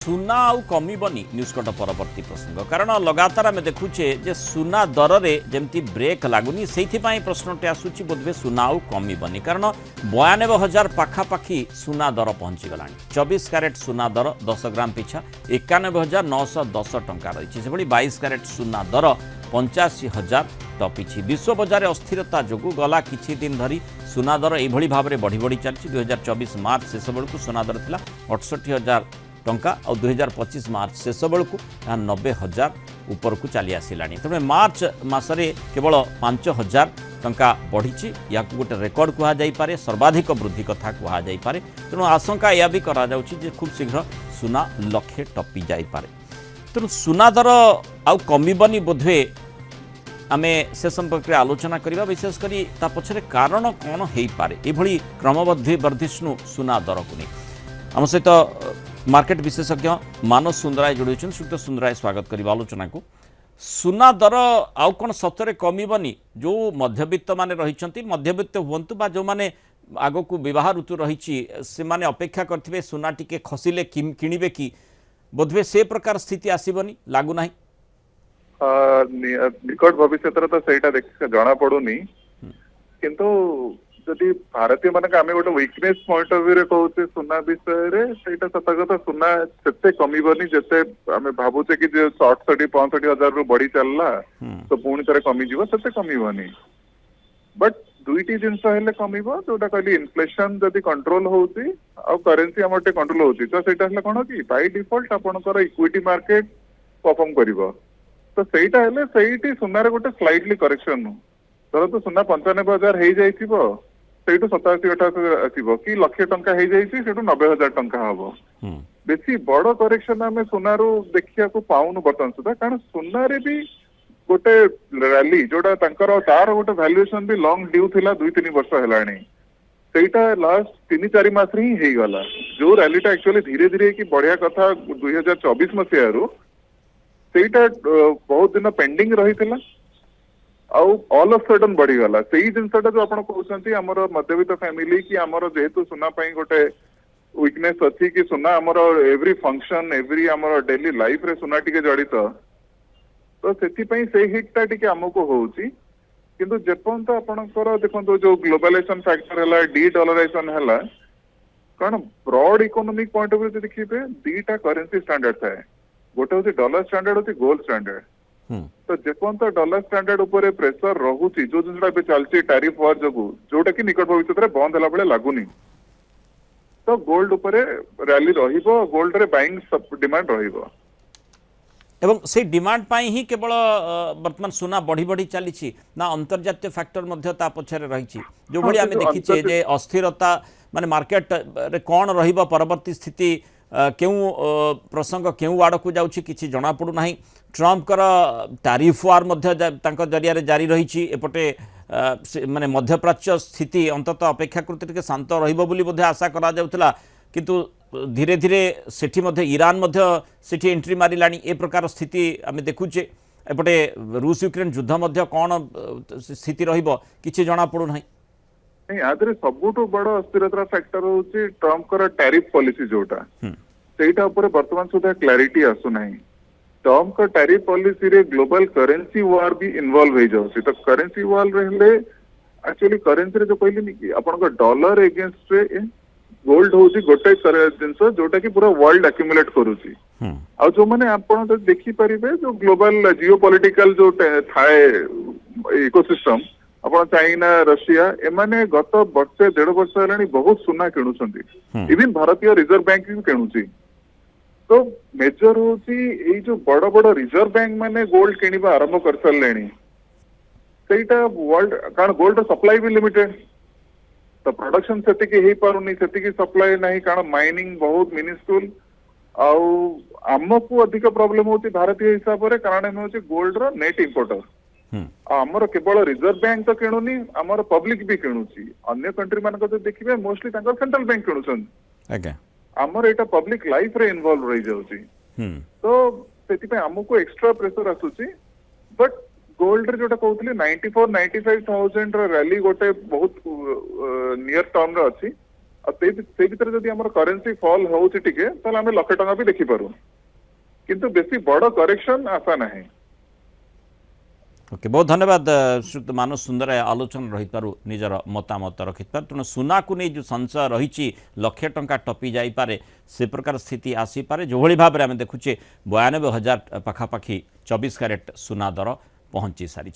सुना आउ कमिबनी news cut परवर्ती प्रसंग कारण लगातार आम देखुचे जे सुना दर में जमती ब्रेक लगुनि से प्रश्नटे आसूची बोधे सुना आउ कमिबनी कारण 92,000 पाखापाखि सुना दर पहुंचीगला 24 क्यारेट सुना दर 10 ग्राम पिछा 91,910 टंका रही से 22 क्यारेट सुना दर 85,000 टपिछि। विश्व बजार अस्थिरता जोगु गला किछि दिन धरी सुना दर यह भाव में बढ़ी बढ़ी चलती 2024 मार्च शेष बेलू सुना दर था 68,000 टंका और 2025 मार्च शेष बेलू 90,000 ऊपर को चली आसला तेज मार्च मसरे केवल 5,000 टंका बढ़ी या गोटे रेकर्ड कहुपे सर्वाधिक वृद्धि कथा कहुपे तेणु आशंका यह भी करा खूब शीघ्र सुना लक्षे टपी जापे तेणु सुना दर आउ कमिबनी बोधे आम से संपर्क में आलोचना करवा विशेषकर पछरे कारण कौन हो पारे ये क्रमवर्धिष्णु सुना दर को नहीं आम सहित मार्केट विशेषज्ञ मानस सुंदराय जोड़ी श्रीयुक्त सुंदराय स्वागत करवा आलोचना को सुना दर आउ कौन सतरे कमिबनी जो मध्यवित्त माने रही मध्यवित्त हूँ बा जो माने आग को विवाह ऋतु रही से माने अपेक्षा करथिबे सुना टिके खसिले किणिबे कि बोधवे से प्रकार स्थिति आसीबनी लागुना निकट भविष्य तो सहीटा देख जना पड़ूनी किंतु जदि भारतीय मान आम गोटे वीकनेस पॉइंट ऑफ व्यू कहूचे सुना विषय से सतर्कता सुना से कमिबनी जिते आम भावुचे कि 67-65,000 रु बढ़ी चलला तो पुणी थे कमिज से कमिबनी बट दुईटी जिनस हेले कमिब जोटा कहली इनफ्लेशन जदि कंट्रोल होउची आ करेन्सी आम कंट्रोल होउची तो सेटा हेले कोन कि बाय डिफॉल्ट आपनकर इक्विटी मार्केट परफॉर्म करिवो तो सेटा हेले सेठी सुनार गोटे स्लाइटली करेक्शन धर तो सुना 95,000 हो जाइथिबो सेठू 87-88 आसीबो कि लक्षे टंका हो जाइछि सेठू 90,000 टंका हबो बेसी बड़ करेक्शन आम सुनारू देखिया को पाउनु बर्तमान सुधा कारण सुनारे भी गोटे रैली जोटा तार गोटे वैल्यूएशन भी लॉन्ग ड्यू थिला 2-3 वर्ष हेलाणी सेटा लास्ट 3-4 मास रे ही गला जो रैलीटा एक्चुअली धीरे धीरे कि बढ़िया कथा 2024 मसीह सेटा बहुत दिन पेंडिंग रही थिला आउ ऑल ऑफ सडन बढ़ीगला से जिनसा जो आप कहते आमर मध्यवित्त फैमिली कि आमर जेहेतु सुना गोटे वीकनेस अच्छी कि सुना आमर एवरी फंक्शन एवरी आमर डेली लाइफ रे सुना टिके जड़ित तो से हिटटा टिके आमको होउची किंतु जेपर्यंत आपणकर देखो जो ग्लोबलाइजेशन फैक्टर है डी डॉलराइजेशन है कारण broad economic point of view देखिए दीटा करेन्सी स्टैंडर्ड थाए गोटे हूँ डॉलर स्टैंडर्ड हूँ गोल्ड स्टैंडर्ड तो जेपर्यंत डॉलर स्टैंडर्ड उपरे प्रेशर रहुची जो जिन चलती टैरिफ वार जो जोटा कि निकट भविष्य में बंद है लगुनि तो गोल्ड उपरे रैली रहिबो गोल्ड रे बाइंग डिमांड रहिबो एवं से डिमांड पाई ही केवल वर्तमान सुना बढ़ी बढ़ी चली ना अंतर्जातीय फैक्टर मध्य ता पछरे रही जो भली आमे देखिछे जे अस्थिरता माने मार्केट रे कोन रहिबो परवर्ती स्थिति क्यों प्रसंग क्यों आड़ को जाऊँगी किसी जना पड़ू ना ट्रम्प कर टैरिफ वार जरिया जारी रही एपटे माने मध्यप्राच्य स्थिति अंततः अपेक्षाकृत शांत बोधे आशा करा जाउथला किंतु धीरे धीरे सेठी ईरान सेठी एंट्री मारिला ए प्रकार स्थिति आम देखुचे एपटे रूस यूक्रेन युद्ध कौन स्थिति रही जना पड़ू ना यादरे सबुठु बड़ अस्थिरता फैक्टर होची ट्रम्प कर टैरिफ पॉलिसी जोटा सेटा ऊपर वर्तमान सुधा क्लैरिटी आसु नाही ट्रम्प का टैरिफ पॉलिसी रे ग्लोबल करेन्सी वार भी इन्वॉल्व हो जाउची तो करेन्सी वार रहले एक्चुअली करेन्सी रे जो कहली नि कि आपन को डॉलर अगेंस्ट रे गोल्ड होची गोटे जिंस जोटा कि पूरा वर्ल्ड एक्युमुलेट करूची आ जो माने आपन तो देखि परिबे जो ग्लोबल जियोपॉलिटिकल जो थाए इकोसिस्टम अपन चाइना रशिया एमाने गत वर्षे 1.5 वर्ष है बहुत सुना किणुचंती इवन भारतीय रिजर्व बैंक भी किणुची तो मेजर होची जो बड़ बड़ रिजर्व बैंक माने गोल्ड किणिबा आरंभ कर सारलेनी सेटा वर्ल्ड कारण गोल्ड सप्लाई भी लिमिटेड तो प्रोडक्शन सेतिकी हे पारुनी सेतिकी सप्लाई नहीं कारण माइनिंग बहुत मिनिस्कुल आउ आमको अधिक प्रॉब्लम होची भारतीय हिसाब रे कारण हम होची गोल्ड रो नेट इंपोर्टर आमर केवल रिजर्व बैंक तो किणुनी आमर पब्लिक भी किणुची अन्य कंट्री मान को देखिबे मोस्टली तांकर सेंट्रल बैंक किणुछन ओके आमर एटा पब्लिक लाइफ रे इन्वॉल्व रही जाउची तो सेति पे हमको एक्स्ट्रा प्रेशर आसुची बट गोल्ड रे जोटा कहउतली 94-95,000 रो रैली गोटे बहुत नियर टर्म रे अछि से भितर जदि हमर करेन्सी फॉल होउछि टिके ताले हमें लक्ष टका भी देखि पारू किंतु बेसी बड़ करेक्शन आशा नहीं। ओके बहुत धन्यवाद श्रीयुक्त मानस सुंदर आलोचना रही निजर मतामत रखि तेणु सुना को नहीं जो संशय रही लक्षे टंका टपी जापे से प्रकार स्थिति आसीपे जो भाव में आम देखुचे 92,000 पाखापाखि 24 कैरेट सुना दर पहुंची सारी।